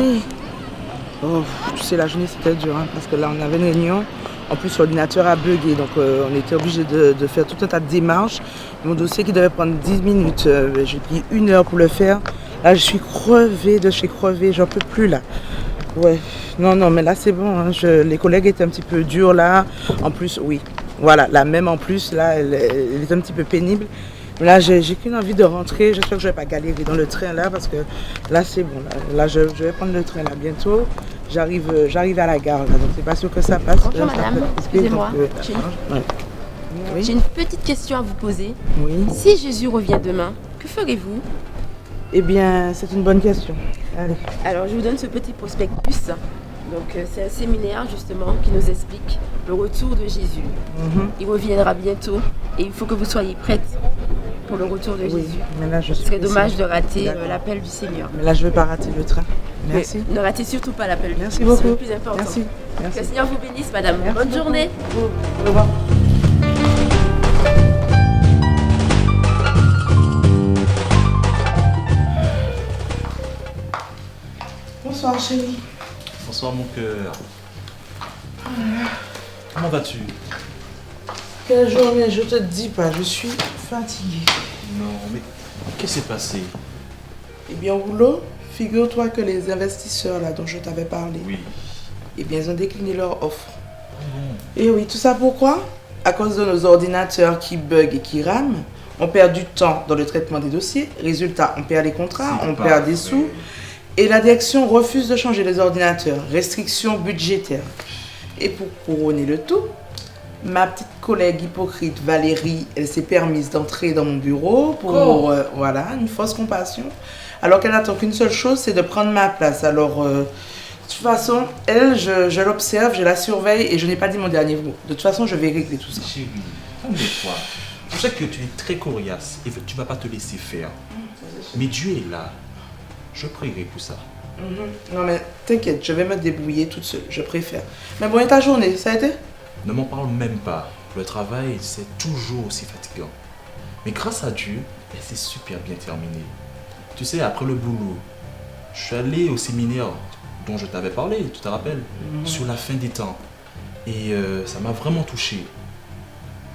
journée. Oh, tu sais, la journée c'était dur hein, parce que là on avait une réunion. En plus l'ordinateur a bugué, donc on était obligé de faire tout un tas de démarches. Mon dossier qui devait prendre 10 minutes, j'ai pris 1 heure pour le faire. Là je suis crevée de chez crevée, j'en peux plus là. Ouais, non, mais là c'est bon, hein, les collègues étaient un petit peu durs là. En plus, oui, voilà, la même en plus, là, elle est un petit peu pénible. Mais là, j'ai qu'une envie de rentrer. J'espère que je ne vais pas galérer dans le train là, parce que là c'est bon. Là, je vais prendre le train là bientôt. J'arrive à la gare là, donc c'est pas sûr que ça passe. Bonjour madame, excusez-moi. Ouais. Oui. J'ai une petite question à vous poser. Oui. Si Jésus revient demain, que ferez-vous? Eh bien, c'est une bonne question. Allez. Alors, je vous donne ce petit prospectus. Donc, c'est un séminaire justement qui nous explique le retour de Jésus. Il reviendra bientôt et il faut que vous soyez prête pour le retour de Oui, Jésus. mais là, je Ce suis serait pressée. dommage de rater D'accord. l'appel du Seigneur. Mais là, je ne vais pas rater le train. Merci. Mais ne ratez surtout pas l'appel du Merci Seigneur, c'est beaucoup. le plus important. Merci. Que le Seigneur vous bénisse, madame. Merci Bonne beaucoup. journée. Au revoir. Bonsoir chérie. Bonsoir mon cœur. Comment vas-tu? Quelle journée, je te dis pas, je suis fatiguée. Non, mais qu'est-ce qui s'est passé? Eh bien, au boulot, figure-toi que les investisseurs là dont je t'avais parlé, Oui. eh bien, ils ont décliné leur offre. Bon. Et oui, tout ça pourquoi? À cause de nos ordinateurs qui bug et qui rament. On perd du temps dans le traitement des dossiers. Résultat, on perd les contrats, on perd des sous. Et la direction refuse de changer les ordinateurs. Restrictions budgétaires. Et pour couronner le tout, ma petite collègue hypocrite Valérie, elle s'est permise d'entrer dans mon bureau pour voilà, une fausse compassion. Alors qu'elle n'attend qu'une seule chose, c'est de prendre ma place. Alors, de toute façon, elle, je l'observe, je la surveille et je n'ai pas dit mon dernier mot. De toute façon, je vais régler tout ça. Chérie, calme-toi. Je sais que tu es très coriace et que tu ne vas pas te laisser faire. Mais Dieu est là. Je prierai pour ça. Non mais t'inquiète, je vais me débrouiller toute seule, je préfère. Mais bon, et ta journée, ça a été? Ne m'en parle même pas. Le travail, c'est toujours aussi fatigant. Mais grâce à Dieu, c'est super bien terminé. Tu sais, après le boulot, je suis allé au séminaire dont je t'avais parlé, tu te rappelles, sur la fin des temps. Et ça m'a vraiment touché.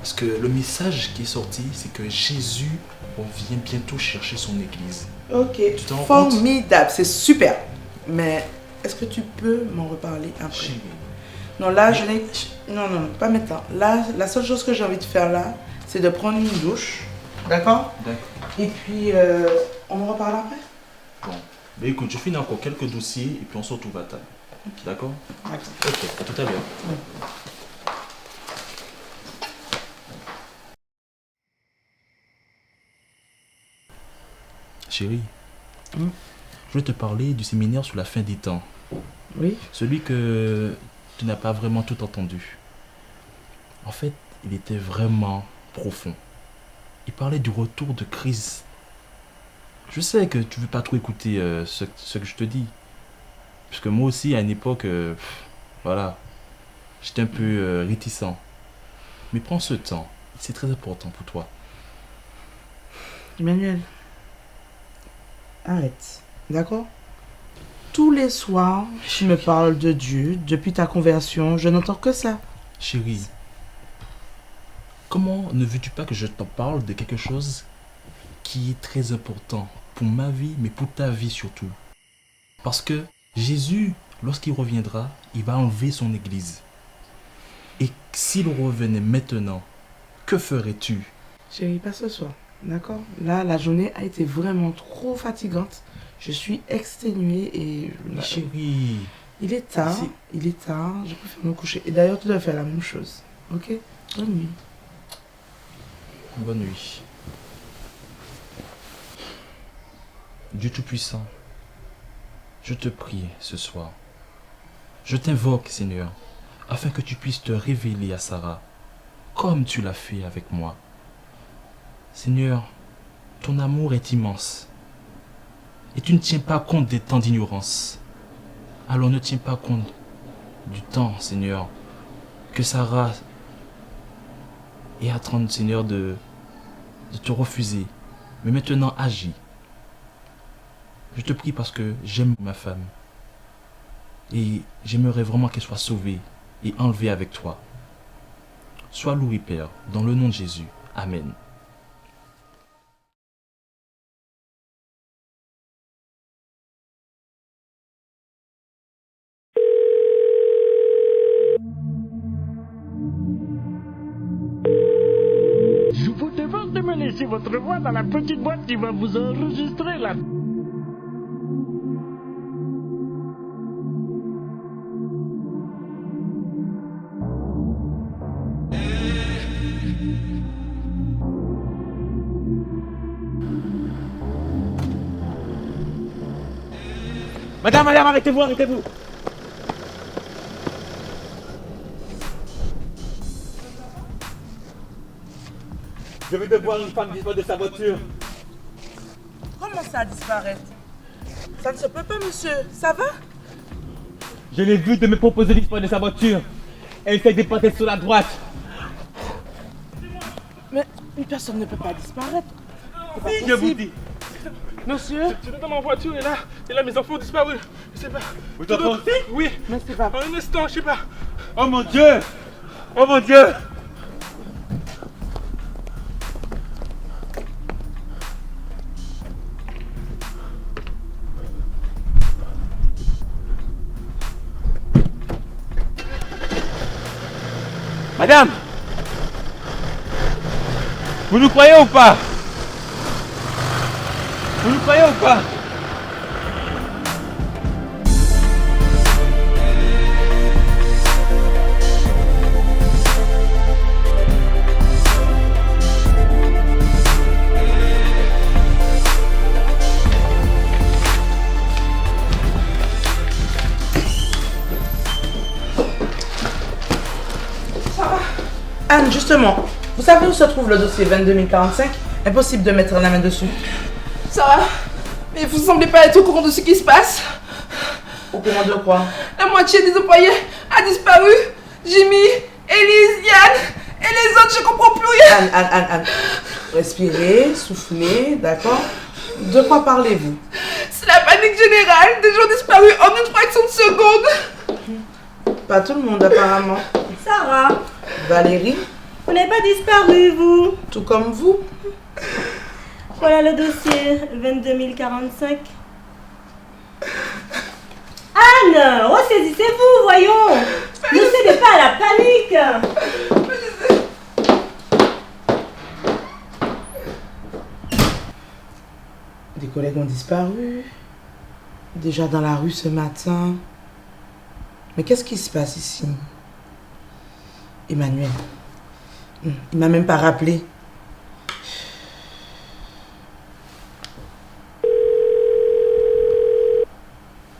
Parce que le message qui est sorti, c'est que Jésus vient bientôt chercher son église. Ok, Tu t'en rends compte? formidable, c'est super. Mais est-ce que tu peux m'en reparler après? Chérie. Non, là, je n'ai... Non, pas maintenant. Là, la seule chose que j'ai envie de faire là, c'est de prendre une douche. D'accord? D'accord. Et puis, on en reparle après? Bon. Mais écoute, je finis encore quelques dossiers et puis on se retrouve à table. D'accord? D'accord. Ok, à tout à l'heure. Chérie, je vais te parler du séminaire sur la fin des temps. Oui? Celui que tu n'as pas vraiment tout entendu. En fait, il était vraiment profond. Il parlait du retour de Christ. Je sais que tu ne veux pas trop écouter ce que je te dis. Parce que moi aussi, à une époque, voilà, j'étais un peu réticent. Mais prends ce temps. C'est très important pour toi. Emmanuel, arrête. D'accord? Tous les soirs, tu me parles de Dieu. Depuis ta conversion, je n'entends que ça. Chérie, comment ne veux-tu pas que je t'en parle de quelque chose qui est très important pour ma vie, mais pour ta vie surtout? Parce que Jésus, lorsqu'il reviendra, il va enlever son église. Et s'il revenait maintenant, que ferais-tu? Chérie, pas ce soir. D'accord? Là, la journée a été vraiment trop fatigante. Je suis exténuée et... Mais chérie, Il est tard. C'est- Il est tard. Je préfère me coucher. Et d'ailleurs, tu dois faire la même chose. Ok? Bonne nuit. bonne nuit. Dieu Tout-Puissant, je te prie ce soir. Je t'invoque, Seigneur, afin que tu puisses te révéler à Sarah, comme tu l'as fait avec moi. Seigneur, ton amour est immense. Et tu ne tiens pas compte des temps d'ignorance. Alors ne tiens pas compte du temps, Seigneur, que Sarah est en train, Seigneur, de te refuser. Mais maintenant, agis. Je te prie parce que j'aime ma femme. Et j'aimerais vraiment qu'elle soit sauvée et enlevée avec toi. Sois loué, Père, dans le nom de Jésus. Amen. Je vous demande de me laisser votre voix dans la petite boîte qui va vous enregistrer là. Madame, arrêtez-vous, arrêtez-vous. Je vais devoir une femme disparaître de sa voiture. Comment ça disparaître? Ça ne se peut pas, monsieur. Ça va? Je l'ai vue de me proposer disparaître de sa voiture. Elle s'est déportée sur la droite. Mais une personne ne peut pas disparaître. C'est pas Je vous possible. dis. Monsieur? J'étais dans ma voiture et là mes enfants ont disparu. Je sais pas. Vous enfants aussi? Oui. Mais c'est pas... En un instant, je sais pas. Oh mon Dieu! Oh mon Dieu! Madame! Vous nous croyez ou pas? Vous nous croyez ou pas? Anne, justement, vous savez où se trouve le dossier 22045? Impossible de mettre la main dessus. Sarah, mais vous semblez pas être au courant de ce qui se passe. Au courant de quoi? La moitié des employés a disparu. Jimmy, Elise, Yann et les autres, je comprends plus rien. Anne. Respirez, soufflez, d'accord? De quoi parlez-vous? C'est la panique générale. Des gens disparus en une fraction de seconde. Pas tout le monde apparemment. Sarah, Valérie, vous n'avez pas disparu, vous. tout comme vous. Voilà le dossier 22045. Anne, ressaisissez-vous, voyons. Ne cédez pas à la panique. Des collègues ont disparu. Déjà dans la rue ce matin. Mais qu'est-ce qui se passe ici? Emmanuel. Il m'a même pas rappelé.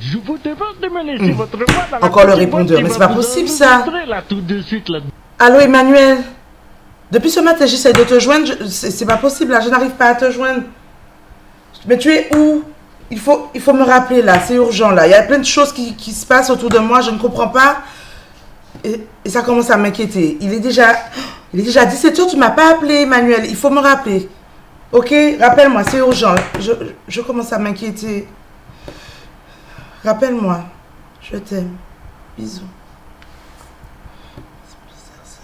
Je vous demande de me laisser votre voix dans la Encore le petite boîte répondeur, qui mais va c'est pas vous possible, ça. enregistrer là tout de suite là. Allô Emmanuel? Depuis ce matin j'essaie de te joindre. C'est pas possible là, je n'arrive pas à te joindre. Mais tu es où? Il faut me rappeler là, c'est urgent là. Il y a plein de choses qui se passent autour de moi, je ne comprends pas. Et ça commence à m'inquiéter. Il est déjà 17h, tu m'as pas appelé Emmanuel. Il faut me rappeler. Ok? Rappelle-moi, c'est urgent. Je commence à m'inquiéter. Rappelle-moi. Je t'aime. Bisous. C'est bizarre ça.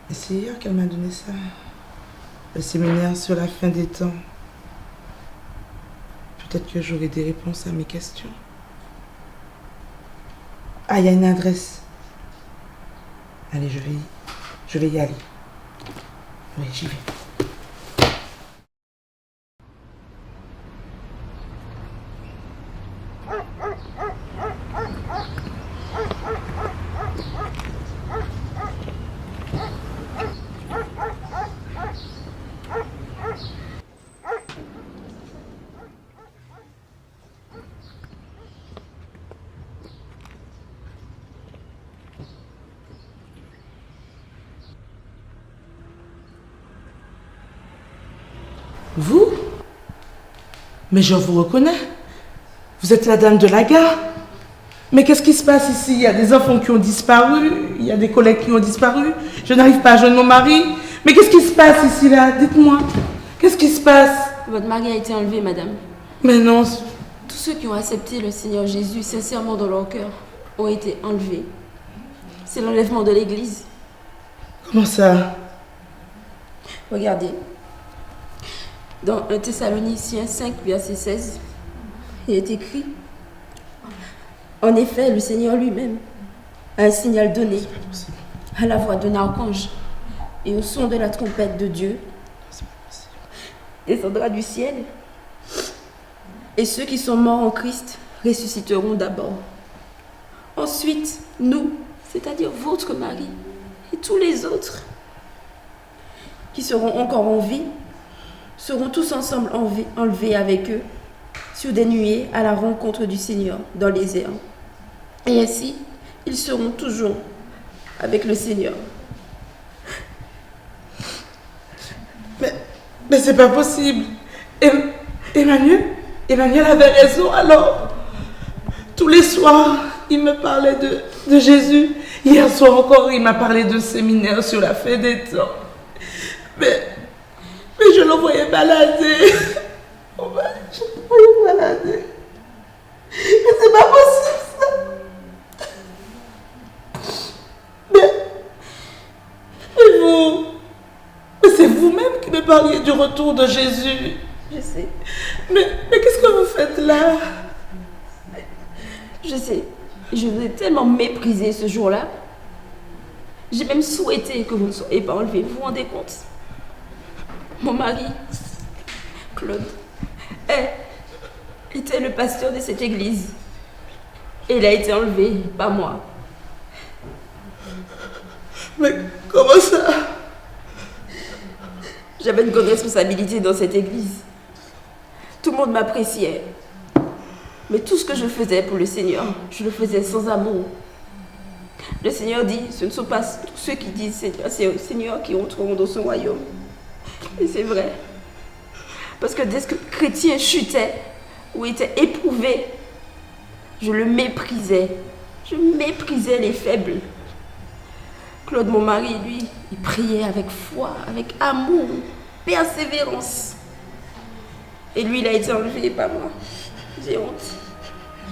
Et c'est hier qu'elle m'a donné ça. Le séminaire sur la fin des temps. Peut-être que j'aurai des réponses à mes questions. Ah, il y a une adresse. Allez, je vais y aller. Oui, j'y vais. Vous? Mais je vous reconnais. Vous êtes la dame de la gare? Mais qu'est-ce qui se passe ici? Il y a des enfants qui ont disparu, il y a des collègues qui ont disparu. Je n'arrive pas à joindre mon mari. Mais qu'est-ce qui se passe ici, là? Dites-moi. Qu'est-ce qui se passe? Votre mari a été enlevé, madame. Mais non. Tous ceux qui ont accepté le Seigneur Jésus sincèrement dans leur cœur ont été enlevés. C'est l'enlèvement de l'Église. Comment ça? Regardez. Dans 1 Thessaloniciens 5, verset 16, il est écrit: en effet, le Seigneur lui-même a un signal donné à la voix d'un archange et au son de la trompette de Dieu descendra du ciel, et ceux qui sont morts en Christ ressusciteront d'abord. Ensuite, nous, c'est-à-dire votre mari et tous les autres qui seront encore en vie, seront tous ensemble enlevés avec eux sur des nuées à la rencontre du Seigneur dans les airs. Et ainsi, ils seront toujours avec le Seigneur. Mais c'est pas possible. Emmanuel avait raison alors. Tous les soirs, il me parlait de Jésus. Hier soir encore, il m'a parlé de séminaire sur la fin des temps. Mais je le voyais balader. Je le voyais balader. Mais c'est pas possible ça. Mais vous, mais c'est vous-même qui me parliez du retour de Jésus. Je sais. Mais qu'est-ce que vous faites là? Je sais. Je vous ai tellement méprisé ce jour-là. J'ai même souhaité que vous ne soyez pas enlevé. Vous vous rendez compte? Mon mari, Claude, était le pasteur de cette église. Et il a été enlevé, pas moi. Mais comment ça? J'avais une grande responsabilité dans cette église. Tout le monde m'appréciait. Mais tout ce que je faisais pour le Seigneur, je le faisais sans amour. Le Seigneur dit, ce ne sont pas tous ceux qui disent Seigneur, c'est au Seigneur qui entreront dans son royaume. Et c'est vrai. Parce que dès que le chrétien chutait ou était éprouvé, je le méprisais. Je méprisais les faibles. Claude, mon mari, lui, il priait avec foi, avec amour, persévérance. Et lui, il a été enlevé, pas moi. J'ai honte.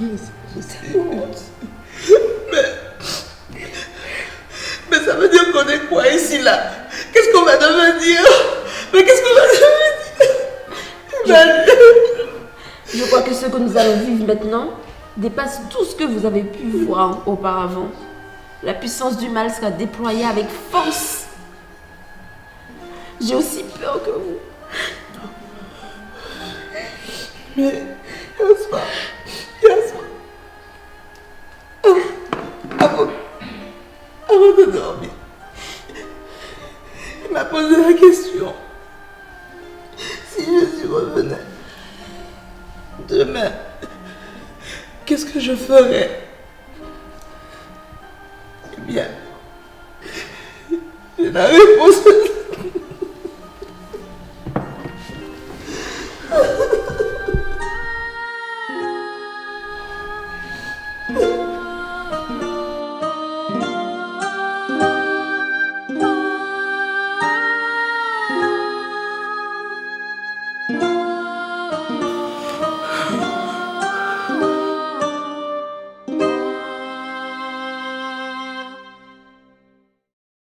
J'ai honte. Mais ça veut dire qu'on est quoi ici, là? Qu'est-ce qu'on va devenir? Mais qu'est-ce qu'on va devenir? Je crois que ce que nous allons vivre maintenant dépasse tout ce que vous avez pu voir auparavant. La puissance du mal sera déployée avec force. J'ai aussi peur que vous. Mais, Yasma, avant de dormir, il m'a posé la question. Si Jésus revenait demain, qu'est-ce que je ferais? Eh bien, j'ai la réponse.